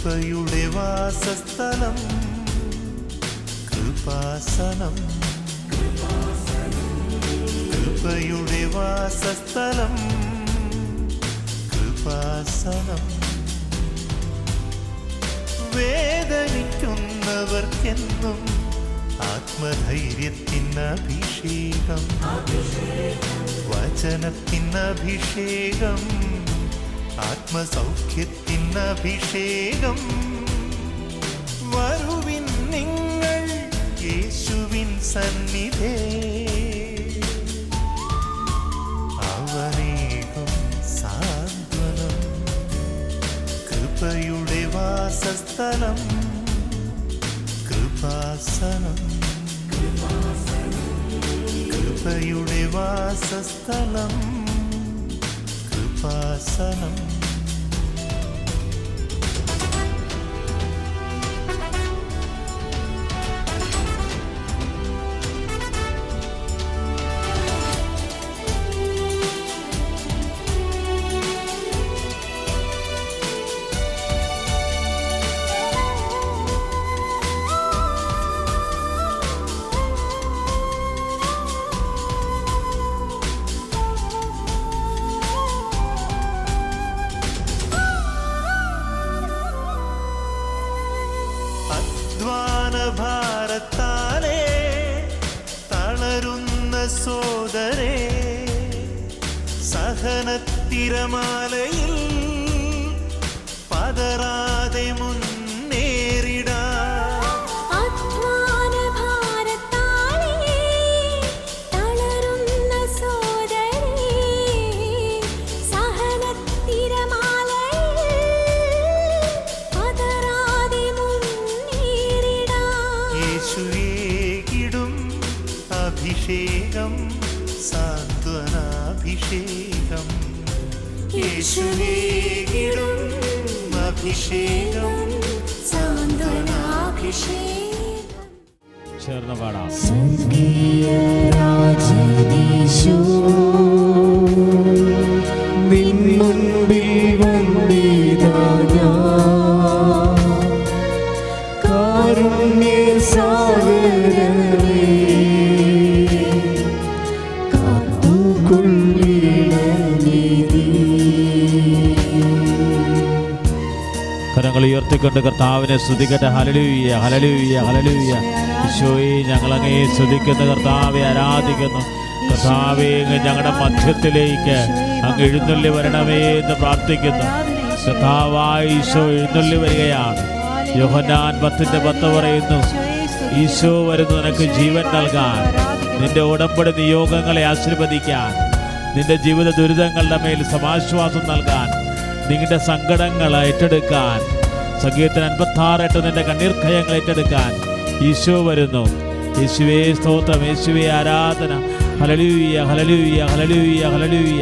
കൃപയുടെ വാസസ്ഥലം കൃപാസനം. കൃപയുടെ വാസസ്ഥലം കൃപാസനം. വേദനിക്കുന്നവർക്കെന്നും ആത്മധൈര്യത്തിനഭിഷേകം, വചനത്തിനഭിഷേകം, ആത്മസൗഖ്യത്തിനഭിഷേകം. വരുവിൻ നിങ്ങൾ യേശുവിൻ സന്നിധേ, അവനേകും സാന്ത്വനം. കൃപയുടെ വാസസ്ഥലം കൃപാസനം. കൃപയുടെ വാസസ്ഥലം കൃപാസനം. ഭാരത്താലേ തളരുന്ന സോദരേ, സഹനത്തിരമാലയിൽ പതറാതെ മുന്നേറിടാ. അഭിഷേകം സാന്ത്വനാഭിഷേകം. യേശുവേകിടും അഭിഷേകം സാന്ത്വനാഭിഷേകം. ചേർന്ന് പാടാം. സ്വർഗീയരാജനീശോ നിൻ മുൻപിൽ വന്നിതാ ഞാൻ, കാരുണ്യസാഗരമേ കരങ്ങൾ ഉയർത്തിക്കൊണ്ട് കർത്താവിനെ സ്തുതിക്കട്ടെ. Hallelujah, hallelujah, hallelujah. ഈശോയെ, ഞങ്ങളങ്ങേ സ്തുതിക്കുന്ന കർത്താവെ, ആരാധിക്കുന്നു കർത്താവെ. ഞങ്ങളുടെ മധ്യത്തിലേക്ക് അങ്ങ് എഴുന്നള്ളി വരണമേ എന്ന് പ്രാർത്ഥിക്കുന്നു. കർത്താവായ ഈശോ എഴുന്നള്ളി വരികയാണ്. യോഹന്നാൻ 10:10 പറയുന്നു, ഈശോ വരുന്നു നിനക്ക് ജീവൻ നൽകാൻ, നിന്റെ ഉടമ്പടി നിയോഗങ്ങളെ ആശീർവദിക്കാൻ, നിന്റെ ജീവിത ദുരിതങ്ങളുടെ മേൽ സമാശ്വാസം നൽകാൻ, നിങ്ങളുടെ സങ്കടങ്ങൾ ഏറ്റെടുക്കാൻ. സംഗീതത്തിന് 56:8 നിന്റെ കണ്ണീർക്കയങ്ങൾ ഏറ്റെടുക്കാൻ ഈശോ വരുന്നു. യേശുവേ സ്തോത്രം, യേശുവേ ആരാധന. Hallelujah, hallelujah, hallelujah, hallelujah.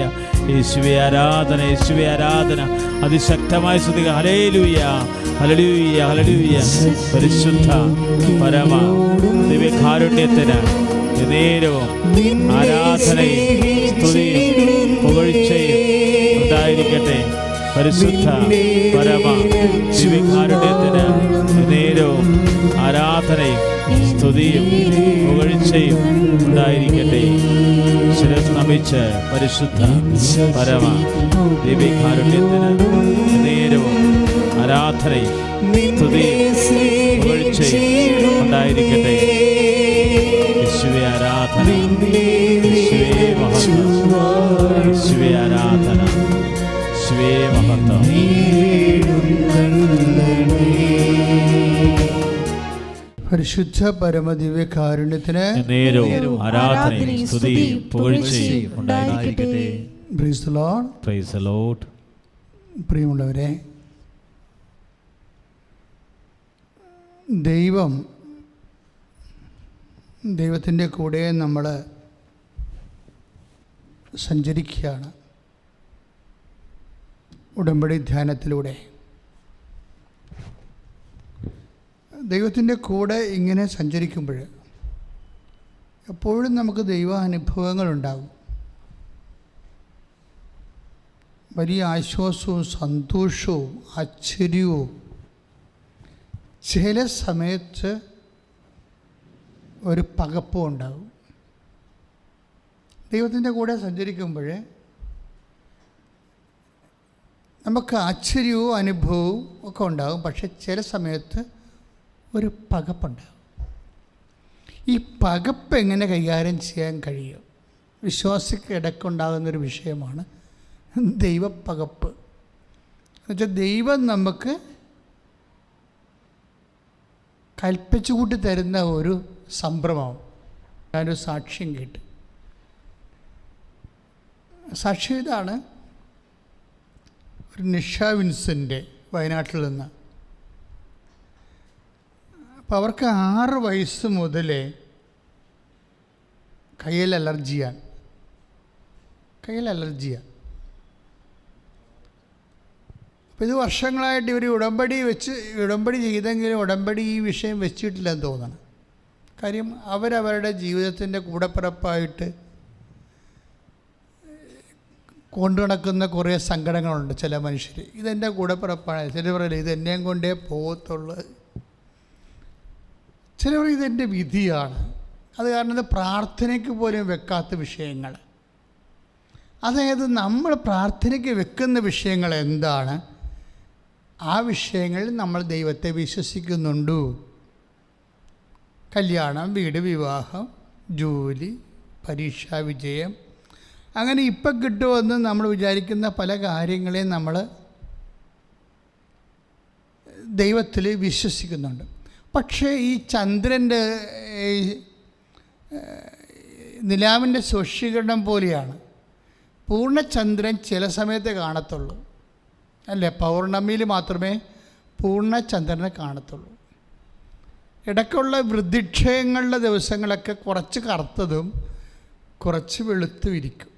യേശുവേ ആരാധന, യേശുവേ ആരാധന. അതിശക്തമായ സ്തുതിക. Hallelujah, hallelujah, hallelujah. പരിശുദ്ധ പരമ ദിവ്യകാരുണ്യത്തിന് നേരവും ആരാധനയും സ്തുതിയും പുകഴ്ചയും ഉണ്ടായിരിക്കട്ടെ. പരിശുദ്ധ പരമ ദിവ്യകാരുണ്യത്തിന് നേരവും ആരാധനയും സ്തുതിയും പുകഴ്ചയും ഉണ്ടായിരിക്കട്ടെ. ശിരസ് നമിച്ച് പരിശുദ്ധ പരമ ദിവ്യകാരുണ്യത്തിന് നേരവും ആരാധനയും സ്തുതിയും പുകഴ്ചയും ഉണ്ടായിരിക്കട്ടെ. യേശുവേ ആരാധന, യേശുവേ മഹത്വം, യേശുവേ ആരാധന, യേശുവേ മഹത്വം. പരിശുദ്ധ പരമദിവ്യകാരുണ്യത്തിന് നേരവും ആരാധനയും സ്തുതിയും പുകഴ്ചയും ഉണ്ടായിരിക്കട്ടെ. Praise the Lord. Praise the Lord. പ്രിയമുള്ളവരെ, ദൈവത്തിൻ്റെ കൂടെ നമ്മൾ സഞ്ചരിക്കുകയാണ് ഉടമ്പടി ധ്യാനത്തിലൂടെ. ദൈവത്തിൻ്റെ കൂടെ ഇങ്ങനെ സഞ്ചരിക്കുമ്പോൾ എപ്പോഴും നമുക്ക് ദൈവാനുഭവങ്ങളുണ്ടാകും. വലിയ ആശ്വാസവും സന്തോഷവും ആശ്ചര്യവും ചില സമയത്ത് ഒരു പകപ്പും ഉണ്ടാകും. ദൈവത്തിൻ്റെ കൂടെ സഞ്ചരിക്കുമ്പോൾ നമുക്ക് ആശ്ചര്യവും അനുഭവവും ഒക്കെ ഉണ്ടാകും. പക്ഷെ ചില സമയത്ത് ഒരു പകപ്പുണ്ടാകും. ഈ പകപ്പ് എങ്ങനെ കൈകാര്യം ചെയ്യാൻ കഴിയും? വിശ്വാസിക്ക് ഇടയ്ക്കുണ്ടാകുന്നൊരു വിഷയമാണ് ദൈവപ്പകപ്പ്. എന്നുവെച്ചാൽ ദൈവം നമുക്ക് കൽപ്പിച്ചു കൂട്ടി തരുന്ന ഒരു സംഭ്രമം. ഞാനൊരു സാക്ഷ്യം കേട്ട്. സാക്ഷ്യം ഇതാണ്. ഒരു നിഷ വിൻസെൻ്റ് വയനാട്ടിൽ നിന്ന്. അപ്പോൾ അവർക്ക് 6 വയസ്സ് മുതലേ കയ്യിൽ അലർജിയാണ്. അപ്പോൾ ഇത് വർഷങ്ങളായിട്ട് ഇവർ ഉടമ്പടി ചെയ്തെങ്കിലും ഉടമ്പടി ഈ വിഷയം വെച്ചിട്ടില്ലെന്ന് തോന്നണം. കാര്യം അവരവരുടെ ജീവിതത്തിൻ്റെ കൂടപ്പിറപ്പായിട്ട് കൊണ്ടു നടക്കുന്ന കുറേ സങ്കടങ്ങളുണ്ട്. ചില മനുഷ്യർ ഇതെൻ്റെ കൂടപ്പിറപ്പാണ്, ചിലർ പറയില്ല ഇതെന്നെയും കൊണ്ടേ പോകത്തുള്ളൂ, ചിലർ ഇതെൻ്റെ വിധിയാണ്. അത് കാരണം ഇത് പ്രാർത്ഥനയ്ക്ക് പോലും വെക്കാത്ത വിഷയങ്ങൾ. അതായത് നമ്മൾ പ്രാർത്ഥനയ്ക്ക് വെക്കുന്ന വിഷയങ്ങൾ എന്താണ്, ആ വിഷയങ്ങളിൽ നമ്മൾ ദൈവത്തെ വിശ്വസിക്കുന്നുണ്ടോ? കല്യാണം, വീട്, വിവാഹം, ജോലി, പരീക്ഷാ വിജയം, അങ്ങനെ ഇപ്പം കിട്ടുമെന്ന് നമ്മൾ വിചാരിക്കുന്ന പല കാര്യങ്ങളെയും നമ്മൾ ദൈവത്തിൽ വിശ്വസിക്കുന്നുണ്ട്. പക്ഷേ ഈ ചന്ദ്രൻ്റെ നിലാവിൻ്റെ സ്വശീകരണം പോലെയാണ്. പൂർണ്ണചന്ദ്രൻ ചില സമയത്തെ കാണത്തുള്ളൂ, അല്ലേ? പൗർണമിയിൽ മാത്രമേ പൂർണ്ണചന്ദ്രനെ കാണത്തുള്ളൂ. ഇടയ്ക്കുള്ള വൃദ്ധിക്ഷയങ്ങളുടെ ദിവസങ്ങളൊക്കെ കുറച്ച് കറുത്തതും കുറച്ച് വെളുത്തും ഇരിക്കും.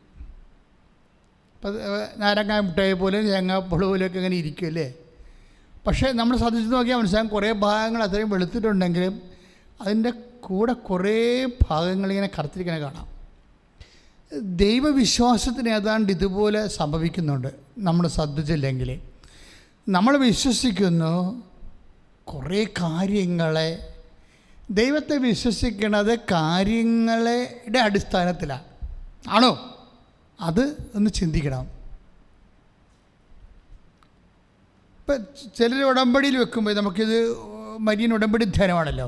അപ്പം നാരങ്ങാ മിഠായി പോലെ തേങ്ങാപ്പുള പോലെയൊക്കെ ഇങ്ങനെ ഇരിക്കും, അല്ലേ? പക്ഷേ നമ്മൾ ശ്രദ്ധിച്ച് നോക്കിയാൽ മനസ്സിലാകും കുറേ ഭാഗങ്ങൾ അത്രയും വെളുത്തിട്ടുണ്ടെങ്കിലും അതിൻ്റെ കൂടെ കുറേ ഭാഗങ്ങളിങ്ങനെ കറുത്തിരിക്കണ കാണാം. ദൈവവിശ്വാസത്തിന് ഏതാണ്ട് ഇതുപോലെ സംഭവിക്കുന്നുണ്ട്. നമ്മൾ ശ്രദ്ധിച്ചില്ലെങ്കിൽ നമ്മൾ വിശ്വസിക്കുന്നു കുറേ കാര്യങ്ങളെ. ദൈവത്തെ വിശ്വസിക്കുന്നത് കാര്യങ്ങളുടെ അടിസ്ഥാനത്തിലാണ്. ആണോ? അത് ഒന്ന് ചിന്തിക്കണം. ഇപ്പം ചിലർ ഉടമ്പടിയിൽ വെക്കുമ്പോൾ, നമുക്കിത് മരിയൻ ഉടമ്പടി ധ്യാനമാണല്ലോ,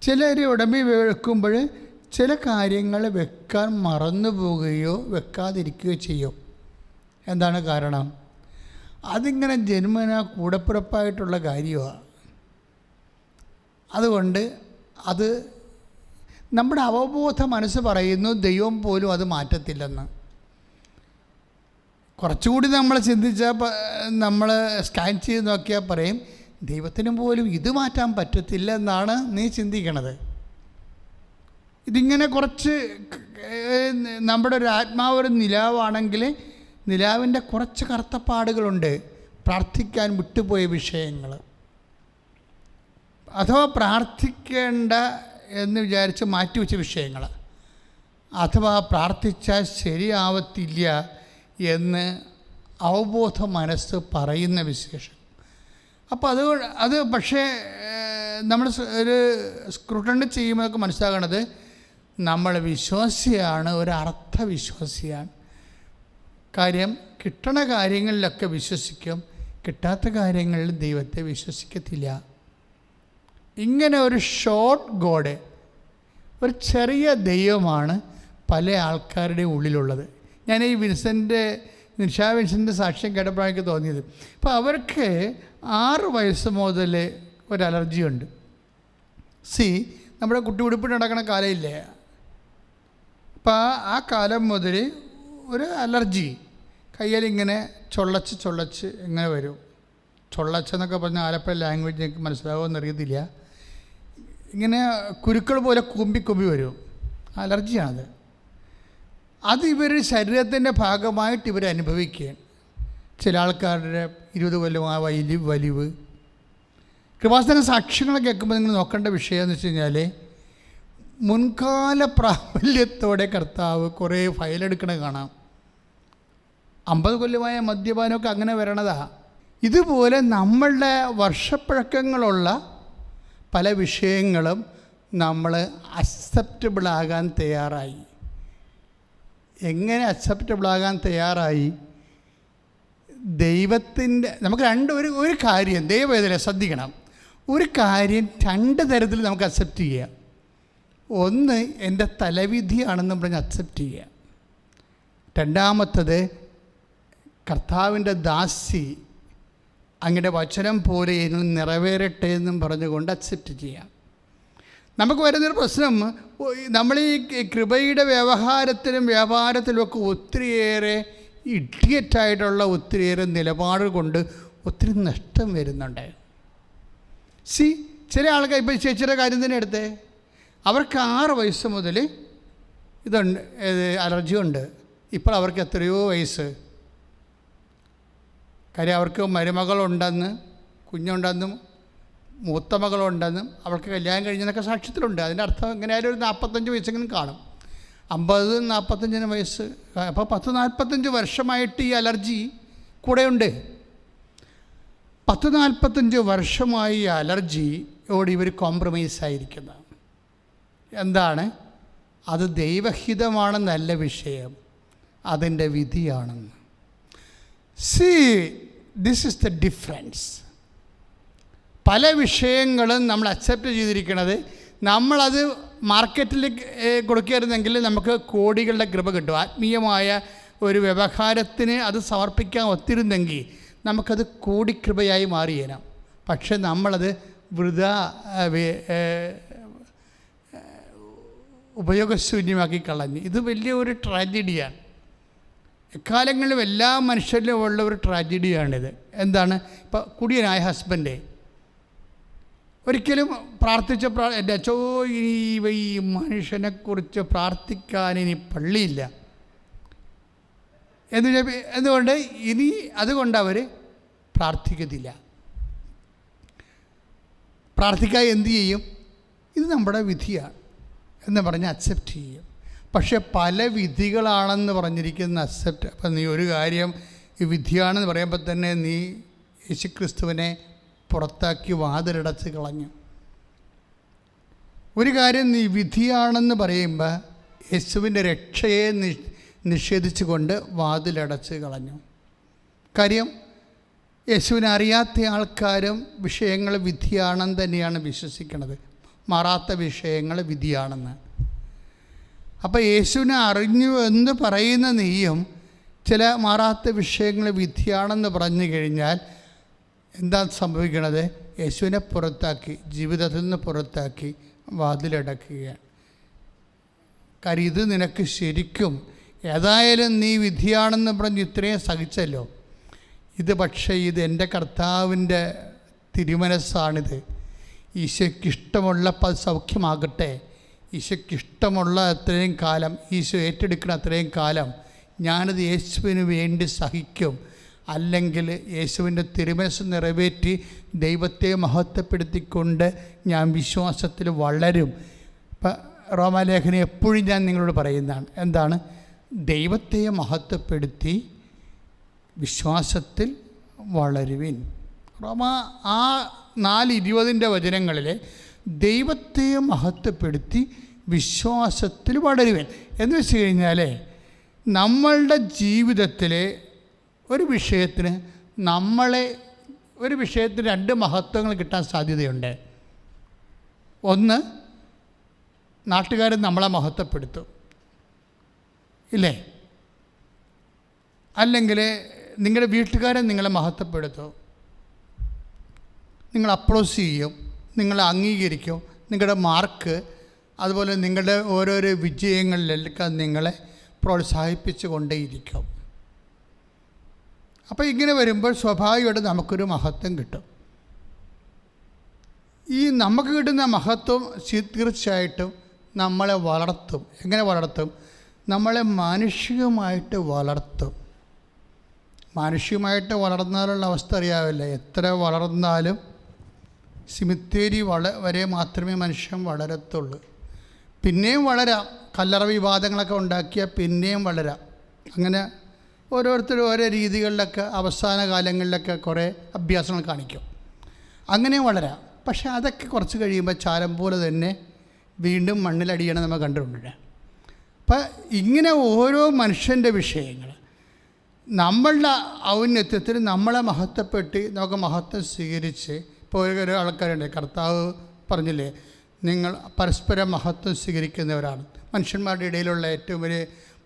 ചിലർ ഉടമ്പടി വെക്കുമ്പോൾ ചില കാര്യങ്ങൾ വെക്കാൻ മറന്നു പോവുകയോ വെക്കാതിരിക്കുകയോ ചെയ്യും. എന്താണ് കാരണം? അതിങ്ങനെ ജന്മന കൂടപ്പിറപ്പായിട്ടുള്ള കാര്യമാണ്. അതുകൊണ്ട് അത് നമ്മുടെ അവബോധ മനസ്സ് പറയുന്നു ദൈവം പോലും അത് മാറ്റത്തില്ലെന്ന്. കുറച്ചുകൂടി നമ്മൾ ചിന്തിച്ചാൽ, നമ്മൾ സ്കാൻ ചെയ്ത് നോക്കിയാൽ പറയും ദൈവത്തിന് പോലും ഇത് മാറ്റാൻ പറ്റത്തില്ല എന്നാണ് നീ ചിന്തിക്കണത്. ഇതിങ്ങനെ കുറച്ച് നമ്മുടെ ഒരു ആത്മാവൊരു നിലാവാണെങ്കിൽ നിലാവിൻ്റെ കുറച്ച് കറുത്തപ്പാടുകളുണ്ട്, പ്രാർത്ഥിക്കാൻ വിട്ടുപോയ വിഷയങ്ങൾ, അഥവാ പ്രാർത്ഥിക്കേണ്ട എന്ന് വിചാരിച്ച് മാറ്റിവെച്ച വിഷയങ്ങൾ, അഥവാ പ്രാർത്ഥിച്ചാൽ ശരിയാവത്തില്ല എന്ന് അവബോധ മനസ്സ് പറയുന്ന വിശേഷം. അപ്പോൾ അത് പക്ഷേ നമ്മൾ ഒരു സ്ക്രൂട്ടണി ചെയ്യുമ്പോൾ മനസ്സിലാകണത് നമ്മൾ വിശ്വാസിയാണ്, ഒരു അർത്ഥവിശ്വാസിയാണ്. കാര്യം കിട്ടണ കാര്യങ്ങളിലൊക്കെ വിശ്വസിക്കും, കിട്ടാത്ത കാര്യങ്ങളിൽ ദൈവത്തെ വിശ്വസിക്കത്തില്ല. ഇങ്ങനെ ഒരു ഷോർട്ട് ഗോഡ്, ഒരു ചെറിയ ദൈവമാണ് പല ആൾക്കാരുടെ ഉള്ളിലുള്ളത്. ഞാൻ ഈ നിഷാ വിൻസെൻ്റ് സാക്ഷ്യം കേട്ടപ്പോഴാണ് എനിക്ക് തോന്നിയത്. അപ്പോൾ അവർക്ക് 6 വയസ്സ് മുതൽ ഒരു അലർജിയുണ്ട്. നമ്മുടെ കുട്ടി ഉടുപ്പിട്ട് നടക്കണ കാലമില്ലേ, അപ്പോൾ ആ കാലം മുതൽ ഒരു അലർജി, കയ്യിലിങ്ങനെ ചൊള്ളച്ച് ഇങ്ങനെ വരും. ചൊള്ളച്ചെന്നൊക്കെ പറഞ്ഞാൽ ആലപ്പുഴ ലാംഗ്വേജ് എനിക്ക് മനസ്സിലാവുമെന്ന് അറിയത്തില്ല. ഇങ്ങനെ കുരുക്കൾ പോലെ കുമ്പി വരും. അലർജിയാണത്. അത് ഇവർ ശരീരത്തിൻ്റെ ഭാഗമായിട്ട് ഇവർ അനുഭവിക്കുകയാണ്. ചില ആൾക്കാരുടെ 20 കൊല്ലമായ വലിവ്. കൃപാസന സാക്ഷ്യങ്ങൾ കേൾക്കുമ്പോൾ നിങ്ങൾ നോക്കേണ്ട വിഷയം എന്ന് വെച്ച് കഴിഞ്ഞാൽ, മുൻകാല പ്രാബല്യത്തോടെ കർത്താവ് കുറേ ഫയലെടുക്കണ കാണാം. 50 കൊല്ലമായ മദ്യപാനമൊക്കെ അങ്ങനെ വരണതാ. ഇതുപോലെ നമ്മളുടെ വർഷപ്പഴക്കങ്ങളുള്ള പല വിഷയങ്ങളും നമ്മൾ അക്സെപ്റ്റബിളാകാൻ തയ്യാറായി. എങ്ങനെ അക്സെപ്റ്റബിളാകാൻ തയ്യാറായി? ദൈവത്തിൻ്റെ നമുക്ക് ഒരു കാര്യം ദൈവവേദന ശ്രദ്ധിക്കണം. ഒരു കാര്യം 2 തരത്തിൽ നമുക്ക് അക്സെപ്റ്റ് ചെയ്യാം. ഒന്ന് എൻ്റെ തലവിധിയാണെന്ന് പറഞ്ഞ് അക്സെപ്റ്റ് ചെയ്യുക. രണ്ടാമത്തത് കർത്താവിൻ്റെ ദാസി അങ്ങയുടെ വചനം പോലെ എന്നിൽ നിറവേറട്ടെ എന്നും പറഞ്ഞുകൊണ്ട് അക്സെപ്റ്റ് ചെയ്യാം. നമുക്ക് വരുന്നൊരു പ്രശ്നം, നമ്മൾ ഈ കൃപയുടെ വ്യവഹാരത്തിലും വ്യാപാരത്തിലുമൊക്കെ ഒത്തിരിയേറെ ഇഡിയറ്റായിട്ടുള്ള ഒത്തിരിയേറെ നിലപാടുകൾ കൊണ്ട് ഒത്തിരി നഷ്ടം വരുന്നുണ്ട്. ചില ആൾക്കാർ, ഇപ്പോൾ ചേച്ചിയുടെ കാര്യം തന്നെ എടുത്തേ, അവർക്ക് 6 വയസ്സ് മുതൽ ഇതുണ്ട്, അലർജി ഉണ്ട്. ഇപ്പോൾ അവർക്ക് എത്രയോ വയസ്സ്. കാര്യം അവർക്ക് മരുമകളുണ്ടെന്ന്, കുഞ്ഞുണ്ടെന്നും മൂത്ത മകളുണ്ടെന്നും അവൾക്ക് കല്യാണം കഴിഞ്ഞെന്നൊക്കെ സാക്ഷ്യത്തിലുണ്ട്. അതിൻ്റെ അർത്ഥം എങ്ങനെയായാലും ഒരു 45 വയസ്സെങ്കിലും കാണും. 50-45 വയസ്സ്. അപ്പോൾ 10-45 വർഷമായിട്ട് ഈ അലർജി കൂടെയുണ്ട്. 10-45 വർഷമായി ഈ അലർജിയോട് ഇവർ കോംപ്രമൈസ് ആയിരിക്കുന്നത്. എന്താണ്? അത് ദൈവഹിതമാണെന്നല്ല വിഷയം, അതിൻ്റെ വിധിയാണെന്ന്. This is the difference. പല വിഷയങ്ങളും നമ്മൾ അക്സെപ്റ്റ് ചെയ്തിരിക്കുന്നത്, നമ്മളത് മാർക്കറ്റിൽ കൊടുക്കരുതെങ്കിൽ നമുക്ക് കോടികളുടെ കൃപ കിട്ടും. ആത്മീയമായ ഒരു വ്യവഹാരത്തിന് അത് സമർപ്പിക്കാൻ ഒത്തിരുന്നെങ്കിൽ നമുക്കത് കോടിക്കൃപയായി മാറിയേനാം. പക്ഷെ നമ്മളത് വൃഥാ ഉപയോഗശൂന്യമാക്കി കളഞ്ഞു. ഇത് വലിയൊരു ട്രാജഡിയാണ്. എക്കാലങ്ങളിലും എല്ലാ മനുഷ്യരിലും ഉള്ള ഒരു ട്രാജഡിയാണിത്. എന്താണ്? ഇപ്പോൾ കുടിയനായ ഹസ്ബൻഡ് ഒരിക്കലും എൻ്റെ അച്ചോ ഈ മനുഷ്യനെക്കുറിച്ച് പ്രാർത്ഥിക്കാൻ ഇനി പള്ളിയില്ല എന്തുകൊണ്ട് ഇനി അതുകൊണ്ട് അവർ പ്രാർത്ഥിക്കത്തില്ല. പ്രാർത്ഥിക്കാൻ എന്തു ചെയ്യും? ഇത് നമ്മുടെ വിധിയാണ് എന്ന് പറഞ്ഞ് അക്സെപ്റ്റ് ചെയ്യും. പക്ഷേ പല വിധികളാണെന്ന് പറഞ്ഞിരിക്കുന്ന അക്സെപ്റ്റ്. അപ്പം നീ ഒരു കാര്യം ഈ വിധിയാണെന്ന് പറയുമ്പോൾ തന്നെ നീ യേശുക്രിസ്തുവിനെ പുറത്താക്കി വാതിലടച്ച് കളഞ്ഞു. ഒരു കാര്യം നീ വിധിയാണെന്ന് പറയുമ്പോൾ യേശുവിൻ്റെ രക്ഷയെ നിഷേധിച്ചുകൊണ്ട് വാതിലടച്ച് കളഞ്ഞു. കാര്യം യേശുവിനെ അറിയാത്ത ആൾക്കാരും വിഷയങ്ങൾ വിധിയാണെന്ന് തന്നെയാണ് വിശ്വസിക്കുന്നത്. മാറാത്ത വിഷയങ്ങൾ വിധിയാണെന്ന്. അപ്പോൾ യേശുവിനെ അറിഞ്ഞു എന്ന് പറയുന്ന നീയും ചില മാറാത്ത വിഷയങ്ങൾ വിധിയാണെന്ന് പറഞ്ഞു കഴിഞ്ഞാൽ എന്താ സംഭവിക്കണത്? യേശുവിനെ പുറത്താക്കി, ജീവിതത്തിൽ നിന്ന് പുറത്താക്കി വാതിലടക്കുകയാണ്. കാര്യം ഇത് നിനക്ക് ശരിക്കും ഏതായാലും നീ വിധിയാണെന്ന് പറഞ്ഞ് ഇത്രയും സഹിച്ചല്ലോ. ഇത് പക്ഷേ ഇത് എൻ്റെ കർത്താവിൻ്റെ തിരുമനസ്സാണിത്. ഈശോയ്ക്കിഷ്ടമുള്ളപ്പോൾ സൗഖ്യമാകട്ടെ. ഈശോയ്ക്കിഷ്ടമുള്ള അത്രയും കാലം, ഈശോ ഏറ്റെടുക്കുന്ന അത്രയും കാലം ഞാനത് യേശുവിന് വേണ്ടി സഹിക്കും. അല്ലെങ്കിൽ യേശുവിൻ്റെ തിരുമനസ്സ് നിറവേറ്റി ദൈവത്തെ മഹത്വപ്പെടുത്തിക്കൊണ്ട് ഞാൻ വിശ്വാസത്തിൽ വളരും. ഇപ്പം റോമാലേഖനം എപ്പോഴും ഞാൻ നിങ്ങളോട് പറയുന്നതാണ്. എന്താണ്? ദൈവത്തെ മഹത്വപ്പെടുത്തി വിശ്വാസത്തിൽ വളരുവിൻ. റോമ 4:20 വചനങ്ങളിൽ ദൈവത്തെ മഹത്വപ്പെടുത്തി വിശ്വാസത്തിൽ വളരുവിൻ എന്ന് വെച്ച് കഴിഞ്ഞാൽ നമ്മളുടെ ജീവിതത്തിലെ ഒരു വിഷയത്തിന് ഒരു വിഷയത്തിന് 2 മഹത്വങ്ങൾ കിട്ടാൻ സാധ്യതയുണ്ട്. ഒന്ന്, നാട്ടുകാർ നമ്മളെ മഹത്വപ്പെടുത്തും, ഇല്ലേ? അല്ലെങ്കിൽ നിങ്ങളുടെ വീട്ടുകാരൻ നിങ്ങളെ മഹത്വപ്പെടുത്തും, നിങ്ങൾ അപ്രോച്ച് ചെയ്യും, നിങ്ങളെ അംഗീകരിക്കും, നിങ്ങളുടെ മാർക്ക്, അതുപോലെ നിങ്ങളുടെ ഓരോരോ വിജയങ്ങളിലൊക്കെ നിങ്ങളെ പ്രോത്സാഹിപ്പിച്ചു കൊണ്ടേയിരിക്കും. അപ്പോൾ ഇങ്ങനെ വരുമ്പോൾ സ്വാഭാവികമായിട്ട് നമുക്കൊരു മഹത്വം കിട്ടും. ഈ നമുക്ക് കിട്ടുന്ന മഹത്വം തീർച്ചയായിട്ടും നമ്മളെ വളർത്തും. എങ്ങനെ വളർത്തും? നമ്മളെ മാനുഷികമായിട്ട് വളർത്തും. മാനുഷികമായിട്ട് വളർന്നാലുള്ള അവസ്ഥ അറിയാവില്ല. എത്ര വളർന്നാലും സിമിത്തേരി വരെ മാത്രമേ മനുഷ്യൻ വളരത്തുള്ളൂ. പിന്നെയും വളരാം. കല്ലറ വിവാദങ്ങളൊക്കെ ഉണ്ടാക്കിയാൽ പിന്നെയും വളരാം. അങ്ങനെ ഓരോരുത്തരും ഓരോ രീതികളിലൊക്കെ അവസാന കാലങ്ങളിലൊക്കെ കുറേ അഭ്യാസങ്ങൾ കാണിക്കും. അങ്ങനെ വളരാം. പക്ഷേ അതൊക്കെ കുറച്ച് കഴിയുമ്പോൾ ചാരം പോലെ തന്നെ വീണ്ടും മണ്ണിലടിയണം നമ്മൾ കണ്ടിട്ടുണ്ട്. അപ്പം ഇങ്ങനെ ഓരോ മനുഷ്യൻ്റെ വിഷയങ്ങൾ നമ്മളുടെ ഔന്നത്യത്തിൽ നമ്മളെ മഹത്വപ്പെട്ട് നമുക്ക് മഹത്വം സ്വീകരിച്ച്, ഇപ്പോൾ ഓരോ ആൾക്കാരുണ്ട്, കർത്താവ് പറഞ്ഞില്ലേ നിങ്ങൾ പരസ്പരം മഹത്വം സ്വീകരിക്കുന്നവരാണ്. മനുഷ്യന്മാരുടെ ഇടയിലുള്ള ഏറ്റവും വലിയ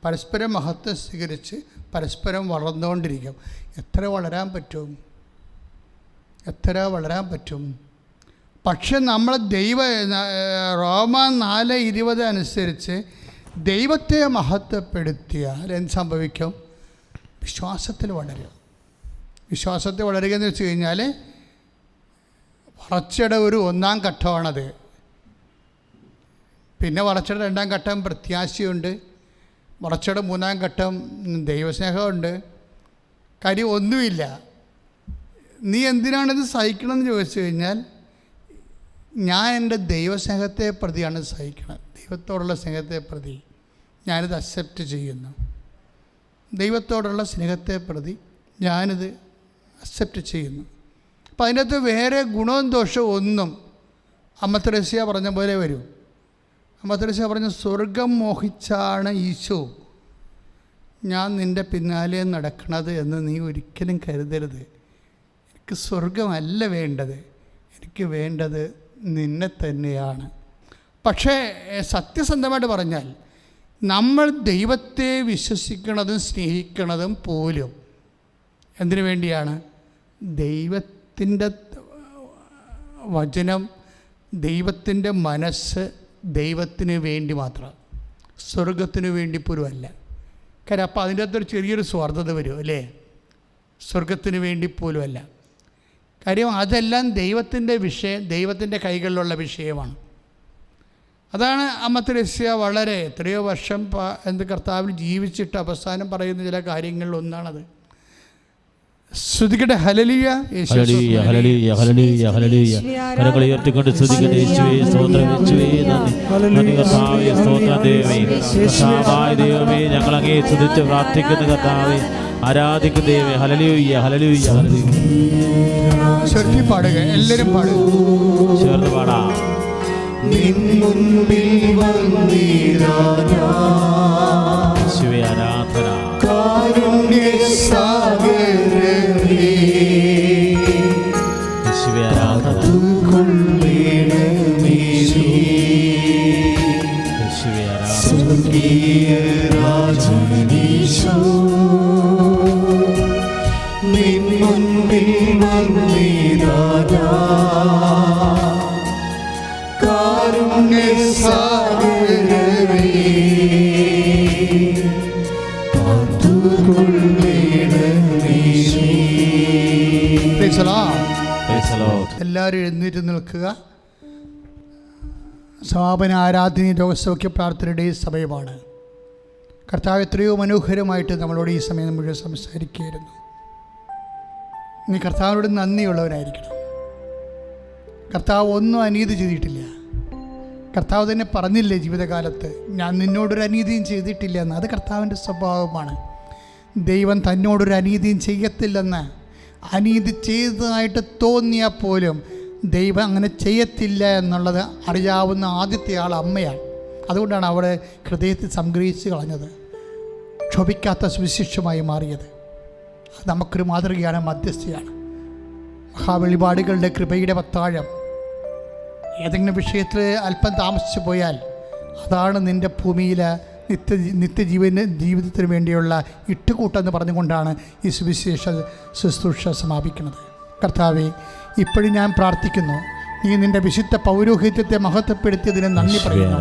പരസ്പരം മഹത്വം സ്വീകരിച്ച് പരസ്പരം വളർന്നുകൊണ്ടിരിക്കും. എത്ര വളരാൻ പറ്റും? പക്ഷെ നമ്മൾ റോമ 4:20 അനുസരിച്ച് ദൈവത്തെ മഹത്വപ്പെടുത്തിയാൽ എന്ത് സംഭവിക്കും? വിശ്വാസത്തിൽ വളരും. വിശ്വാസത്തിൽ വളരുക എന്ന് വെച്ച് കഴിഞ്ഞാൽ വളർച്ചയുടെ ഒരു 1-ാം ഘട്ടമാണത്. പിന്നെ വളർച്ചയുടെ 2-ാം ഘട്ടം പ്രത്യാശയുണ്ട്. വളർച്ചയുടെ 3-ാം ഘട്ടം ദൈവസ്നേഹമുണ്ട്. കാര്യം ഒന്നുമില്ല. നീ എന്തിനാണിത് സഹിക്കണമെന്ന് ചോദിച്ചു കഴിഞ്ഞാൽ ഞാൻ എൻ്റെ ദൈവസ്നേഹത്തെ പ്രതിയാണ് സഹിക്കുന്നത്. ദൈവത്തോടുള്ള സ്നേഹത്തെ പ്രതി ഞാനിത് അക്സെപ്റ്റ് ചെയ്യുന്നു. ദൈവത്തോടുള്ള സ്നേഹത്തെ പ്രതി ഞാനിത് അക്സെപ്റ്റ് ചെയ്യുന്നു. അപ്പം അതിനകത്ത് വേറെ ഗുണവും ദോഷവും ഒന്നും അമ്മ തെരേസ്യ പറഞ്ഞ പോലെ വരും. അമ്മ തെരേസ്യ പറഞ്ഞ സ്വർഗം മോഹിച്ചാണ് ഈശോ ഞാൻ നിൻ്റെ പിന്നാലെ നടക്കണത് എന്ന് നീ ഒരിക്കലും കരുതരുത്. എനിക്ക് സ്വർഗമല്ല വേണ്ടത്, എനിക്ക് വേണ്ടത് നിന്നെ തന്നെയാണ്. പക്ഷേ സത്യസന്ധമായിട്ട് പറഞ്ഞാൽ നമ്മൾ ദൈവത്തെ വിശ്വസിക്കുന്നതും സ്നേഹിക്കുന്നതും പോലും എന്തിനു വേണ്ടിയാണ്? ദൈവത്തിൻ്റെ വചനം, ദൈവത്തിൻ്റെ മനസ്സ് ദൈവത്തിന് വേണ്ടി മാത്രം, സ്വർഗത്തിന് വേണ്ടി പോലും അല്ല. കാര്യം അപ്പോൾ അതിൻ്റെ അകത്തൊരു ചെറിയൊരു സ്വാർത്ഥത വരും അല്ലേ? സ്വർഗത്തിന് വേണ്ടി പോലും അല്ല. കാര്യം അതെല്ലാം ദൈവത്തിൻ്റെ വിഷയം, ദൈവത്തിൻ്റെ കൈകളിലുള്ള വിഷയമാണ്. അതാണ് അമ്മ തെരേസ്യ വളരെ എത്രയോ വർഷം കർത്താവിൽ ജീവിച്ചിട്ട് അവസാനം പറയുന്ന ചില കാര്യങ്ങളിൽ ഒന്നാണത്. സ്തുതിക്കട്ടെ, hallelujah, hallelujah, hallelujah, hallelujah, hallelujah. കരങ്ങൾ ഉയർത്തിക്കൊണ്ട് സ്തുതിക്കട്ടെ. യേശുവേ സ്തോത്രം, യേശുവേ നന്ദി, നന്ദി കർത്താവേ, സ്തോത്രം ദൈവമേ, കർത്താവായ ദൈവമേ, ഞങ്ങൾ അങ്ങേ സ്തുതിച്ച് പ്രാർത്ഥിക്കുന്ന കർത്താവേ, ആരാധിക്കുന്ന ദൈവമേ, ഹല്ലേലൂയ, ഹല്ലേലൂയ, ഹല്ലേലൂയ. ചേർന്ന് പാടുക, എല്ലാവരും പാടുക, ചേർന്ന് പാടാം. യേശുവേ ആരാധന. യേശുവേ ആരാധന. യേശുവേ എല്ലാവരും എഴുന്നേറ്റ് നിൽക്കുക. സമാപന ആരാധനയും രോഗസൗഖ്യ പ്രാർത്ഥനയുടെ സമയമാണ്. കർത്താവ് എത്രയോ മനോഹരമായിട്ട് നമ്മളോട് ഈ സമയം മുഴുവൻ സംസാരിക്കുകയായിരുന്നു. നീ കർത്താവിനോട് നന്ദിയുള്ളവനായിരിക്കണം. കർത്താവ് ഒന്നും അനീതി ചെയ്തിട്ടില്ല. കർത്താവ് തന്നെ പറഞ്ഞില്ലേ ജീവിതകാലത്ത്, ഞാൻ നിന്നോടൊരു അനീതിയും ചെയ്തിട്ടില്ല എന്ന്. അത് കർത്താവിൻ്റെ സ്വഭാവമാണ്. ദൈവം തന്നോടൊരു അനീതിയും ചെയ്യത്തില്ലെന്ന്, അനീതി ചെയ്തതായിട്ട് തോന്നിയാൽ പോലും ദൈവം അങ്ങനെ ചെയ്യത്തില്ല എന്നുള്ളത് അറിയാവുന്ന ആദ്യത്തെ ആൾ അമ്മയാണ്. അതുകൊണ്ടാണ് അവളെ ഹൃദയത്തിൽ സംഗ്രഹിച്ച് കളഞ്ഞത്, ക്ഷോഭിക്കാത്ത സുവിശേഷമായി മാറിയത്. അത് നമുക്കൊരു മാതൃകയാണ്, മധ്യസ്ഥയാണ്. മഹാവെളിപാടുകളുടെ കൃപയുടെ പത്താഴം. ഏതെങ്കിലും വിഷയത്തിൽ അല്പം താമസിച്ചു പോയാൽ അതാണ് നിൻ്റെ ഭൂമിയിലെ ജീവിതത്തിന് വേണ്ടിയുള്ള ഇട്ടുകൂട്ടെന്ന് പറഞ്ഞുകൊണ്ടാണ് ഈ സുവിശേഷ ശുശ്രൂഷ സമാപിക്കുന്നത്. കർത്താവെ, ഇപ്പോഴും ഞാൻ പ്രാർത്ഥിക്കുന്നു, നീ നിൻ്റെ വിശുദ്ധ പൗരോഹിത്യത്തെ മഹത്വപ്പെടുത്തിയതിന് നന്ദി പറയുന്നു.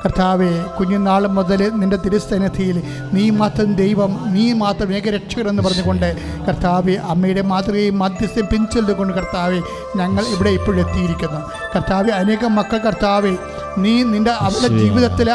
കർത്താവെ, കുഞ്ഞുനാൾ മുതൽ നിൻ്റെ തിരുസന്നിധിയിൽ നീ മാത്രം ദൈവം, നീ മാത്രം ഏകരക്ഷകരെന്ന് പറഞ്ഞുകൊണ്ട് കർത്താവെ, അമ്മയുടെ മാതൃകയും മധ്യസ്ഥയും പിൻചൊല്ലുകൊണ്ട് കർത്താവെ, ഞങ്ങൾ ഇവിടെ ഇപ്പോഴെത്തിയിരിക്കുന്നു. കർത്താവെ, അനേകം മക്കൾ കർത്താവെ, നീ നിൻ്റെ അവരുടെ ജീവിതത്തിൽ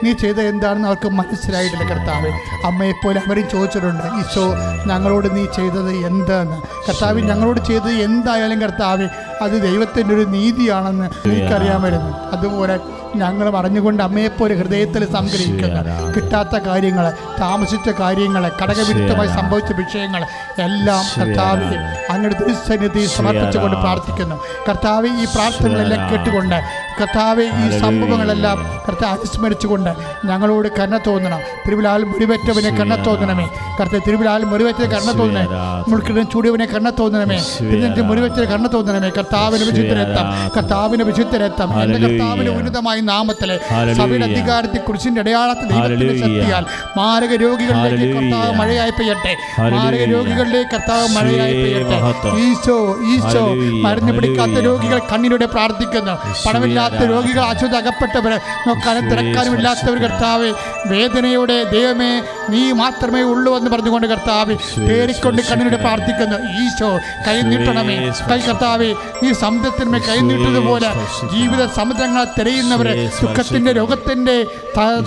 നീ ചെയ്തത് എന്താണെന്ന് അവർക്ക് മനസ്സിലായിട്ടില്ല. കർത്താവെ, അമ്മയെപ്പോലെ അവരും ചോദിച്ചിട്ടുണ്ട്, ഈശോ ഞങ്ങളോട് നീ ചെയ്തത് എന്താന്ന്. കർത്താവ്, ഞങ്ങളോട് ചെയ്തത് എന്തായാലും കർത്താവെ അത് ദൈവത്തിൻ്റെ ഒരു നീതിയാണെന്ന് എനിക്കറിയാമായിരുന്നു. അതുപോലെ ഞങ്ങൾ അറിഞ്ഞുകൊണ്ട് അമ്മയെപ്പോലെ ഹൃദയത്തിൽ സംഗ്രഹിക്കുന്ന കിട്ടാത്ത കാര്യങ്ങൾ, താമസിച്ച കാര്യങ്ങൾ, ഘടകവിരുദ്ധമായി സംഭവിച്ച വിഷയങ്ങൾ എല്ലാം കർത്താവെ അങ്ങയുടെ തിരുസന്നിധി സമർപ്പിച്ചുകൊണ്ട് പ്രാർത്ഥിക്കുന്നു. കർത്താവെ ഈ പ്രാർത്ഥനകളെല്ലാം കേട്ടുകൊണ്ട് കർത്താവെ ഈ സംഭവങ്ങളെല്ലാം കർത്താവ് അനുസ്മരിച്ചുകൊണ്ട് ഞങ്ങളോട് കരുണ തോന്നണം. തിരുവിലാൽ മുറിവേറ്റവനെ കരുണ തോന്നണമേ കർത്താവ്. തിരുവിലാൽ മുറിവേറ്റ കരുണ തോന്നണമേ. മുൾക്കിടം ചൂടിയവനെ കരുണ തോന്നണമേ. തിരുനെഞ്ച് മുറിവേറ്റ കരുണ തോന്നണമേ. കർത്താവിന് വിശുദ്ധരക്തം, കർത്താവിന് വിശുദ്ധരക്തം എൻ്റെ കർത്താവിന്റെ ഉന്നതമായ നാമത്തിലെ സഭയുടെ അധികാരത്തെ കുരിശിന്റെ അടയാളത്തിൽ ദൈവത്തിന്റെ ശക്തിയാൽ മാരക രോഗികളിലേക്ക് കർത്താവ് മഴയായി പെയ്യട്ടെ. മാരക രോഗികളിലേക്ക് കർത്താവ് മഴയായി പെയ്യട്ടെ. ഈശോ ഈശോ മരുന്ന് പിടിക്കാത്ത രോഗികൾ കണ്ണിലൂടെ പ്രാർത്ഥിക്കുന്നു. പണമില്ലാത്ത രോഗികൾ, ആശുപത്രി അകപ്പെട്ടവര്, നോക്കാനും തിരക്കാനും ഇല്ലാത്തവർ കർത്താവ് വേദനയോടെ ദൈവമേ നീ മാത്രമേ ഉള്ളൂ എന്ന് പറഞ്ഞുകൊണ്ട് കർത്താവ് പേരിക്കൊണ്ട് കണ്ണിലൂടെ പ്രാർത്ഥിക്കുന്നു. ഈശോ കൈ നീട്ടണമേ. കൈ കർത്താവ് ഈ സമുദ്രത്തിന്മേൽ കൈ നീട്ടതുപോലെ ജീവിത സമുദ്രങ്ങളെ തിരയുന്നവരെ, ദുഃഖത്തിന്റെ രോഗത്തിന്റെ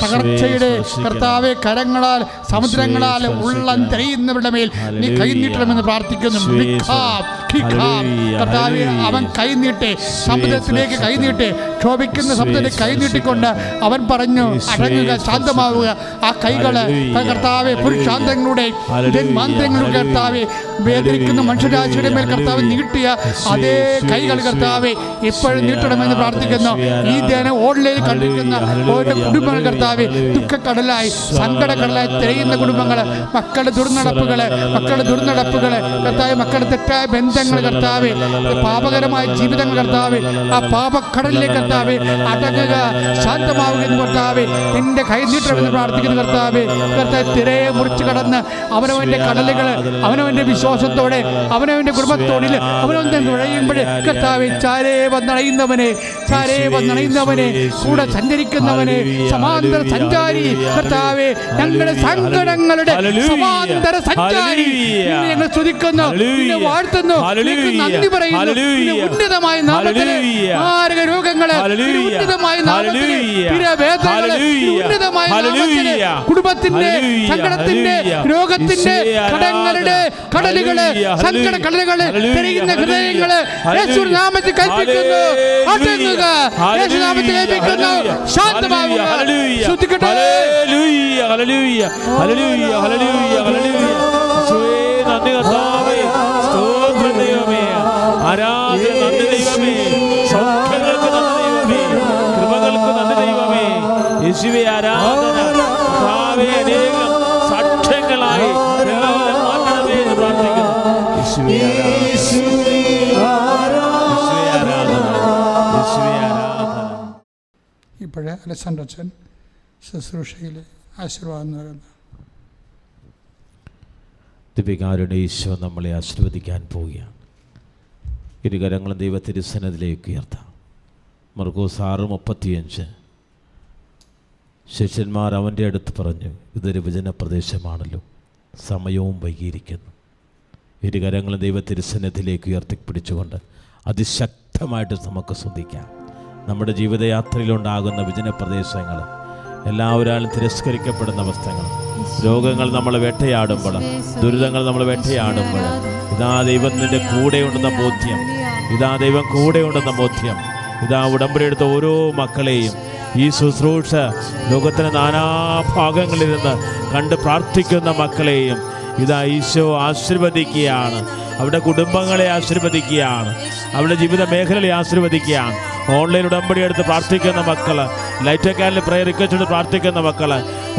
തകർച്ചയുടെ കർത്താവെ കരങ്ങളാൽ സമുദ്രങ്ങളാൽ ഉള്ളം തിരയുന്നവരുടെ മേൽ നീ കൈ നീട്ടണമെന്ന് പ്രാർത്ഥിക്കുന്നു. കർത്താവെ അവൻ കൈ നീട്ടെ, സമുദ്രത്തിലേക്ക് കൈ നീട്ടെ. ക്ഷോഭിക്കുന്ന സമുദ്രത്തിലേക്ക് കൈ നീട്ടിക്കൊണ്ട് അവൻ പറഞ്ഞു അടങ്ങുക, ശാന്തമാവുക. ആ കൈകള് കർത്താവെ പുരുഷാന്തങ്ങളുടെ മാന്ത്രങ്ങളുടെ കർത്താവെ വേദനിക്കുന്ന മനുഷ്യരാശിയുടെ മേൽ കർത്താവ് നീട്ടിയ അതേ കൈകൾ കർത്താവെ എപ്പോഴും നീട്ടണമെന്ന് പ്രാർത്ഥിക്കുന്നു. ഈ ധ്യാനം ഓൺലൈനിൽ കണ്ടിരിക്കുന്ന ഓരോ കുടുംബങ്ങൾ കർത്താവെ ദുഃഖക്കടലായി സങ്കടക്കടലായി തിരയുന്ന കുടുംബങ്ങൾ, മക്കളുടെ ദുർനടപ്പുകള് കർത്താവ്, മക്കളുടെ തെറ്റായ ബന്ധങ്ങൾ കർത്താവെ, പാപകരമായ ജീവിതങ്ങൾ കർത്താവെ, ആ പാപക്കടലിലേക്ക് കർത്താവെ അടങ്ങുക, ശാന്തമാവുക എന്ന് കർത്താവെ എന്റെ കൈ നീട്ടണമെന്ന് പ്രാർത്ഥിക്കുന്നു. കർത്താവെ തിരയെ മുറിച്ച് കടന്ന് അവനവന്റെ കടലുകൾ അവനവന്റെ വിശ്വാസത്തോടെ അവനവന്റെ കുടുംബത്തോടിൽ അവനവന്റെ നുഴയുമ്പോൾ കർത്താവെ ചാരേ വന്നണയുന്നവനെ കൂടെ സഞ്ചരിക്കുന്നവനെ, സമാന്തര സഞ്ചാരി കർത്താവെ, ഞങ്ങളുടെ സങ്കടങ്ങളുടെ സമാന്തര സഞ്ചാരി ഞങ്ങൾ സ്തുതിക്കുന്നു, വാഴ്ത്തുന്നു, നന്ദി പറയുന്നു. ഉന്നതമായ നാമത്തിൽ മാരക രോഗങ്ങളെ, ഉന്നതമായ നാമത്തിൽ വേദനകളെ, ഉന്നതമായ നാമത്തിൽ കുടുംബത്തിന്റെ സങ്കടത്തിന്റെ രോഗത്തിന്റെ കടങ്ങളുടെ കടലുകള്, സങ്കട കടലുകള്, തിരയുന്ന ഹൃദയങ്ങള് യേശുവിന്റെ നാമത്തിൽ കൽപ്പിക്കുന്നു. അടങ്ങുക, യേശു നാമത്തിൽ കൽപ്പിക്കുന്നു. ശാന്തമാവുക. ശ്രദ്ധിക്കട്ടെ. യേശുവേ ആരാധന. അനേകം സാക്ഷ്യങ്ങളായി മാറ്റണമേ എന്ന് പ്രാർത്ഥിക്കുന്നു. യേശുവേ ആരാധന. ഇപ്പോഴേ അലക്സാണ്ടർ അച്ഛൻ ശുശ്രൂഷയിൽ ആശീർവാദം നൽകുന്നു. ദിവ്യകാരുണ്യ ഈശോ നമ്മളെ ആശീർവദിക്കാൻ പോവുകയാണ്. ഇരുകരങ്ങളും ദൈവത്തിരുസന്നിധിയിലേക്ക് ഉയർത്താം. മർക്കോസ് 6:35 ശിഷ്യന്മാർ അവൻ്റെ അടുത്ത് പറഞ്ഞു, ഇതൊരു വിജനപ്രദേശമാണല്ലോ, സമയവും വൈകിയിരിക്കുന്നു. ഇരുകരങ്ങളും ദൈവത്തിരുസന്നിധിയിലേക്ക് ഉയർത്തിപ്പിടിച്ചുകൊണ്ട് അതിശക്തമായിട്ട് നമുക്ക് ശ്രദ്ധിക്കാം. നമ്മുടെ ജീവിതയാത്രയിലുണ്ടാകുന്ന വിജനപ്രദേശങ്ങൾ, എല്ലാവരാലും തിരസ്കരിക്കപ്പെടുന്ന അവസ്ഥകൾ, രോഗങ്ങൾ നമ്മളെ വേട്ടയാടുമ്പോൾ, ദുരിതങ്ങൾ നമ്മളെ വേട്ടയാടുമ്പോൾ, ഇതാ ദൈവം നിൻ്റെ കൂടെയുണ്ടെന്ന ബോധ്യം, ഇതാ ദൈവം കൂടെയുണ്ടെന്ന ബോധ്യം, ഇതാ ഉടമ്പടിയെടുത്ത ഓരോ മക്കളെയും ഈ ശുശ്രൂഷ ലോകത്തിൻ്റെ നാനാഭാഗങ്ങളിൽ നിന്ന് കണ്ട് പ്രാർത്ഥിക്കുന്ന മക്കളെയും ഇതാ ഈശോ ആശീർവദിക്കുകയാണ്. അവരുടെ കുടുംബങ്ങളെ ആശീർവദിക്കുകയാണ്, അവരുടെ ജീവിത മേഖലയെ ആശീർവദിക്കുകയാണ്. ഓൺലൈൻ ഉടമ്പടി എടുത്ത് പ്രാർത്ഥിക്കുന്ന മക്കൾ, ലൈറ്റ് അക്കാദമി പ്രയർ റിക്വസ്റ്റ് പ്രാർത്ഥിക്കുന്ന മക്കൾ,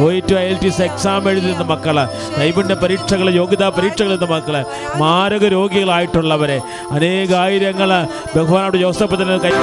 OET IELTS എക്സാം എഴുതുന്ന മക്കൾ, നൈപുണ്യ പരീക്ഷകൾ, യോഗ്യതാ പരീക്ഷകൾ എഴുതുന്ന മക്കൾ, മാരക രോഗികളായിട്ടുള്ളവരെ അനേകായിരങ്ങൾ ബഹുമാനോട് ജോസഫ് കൈ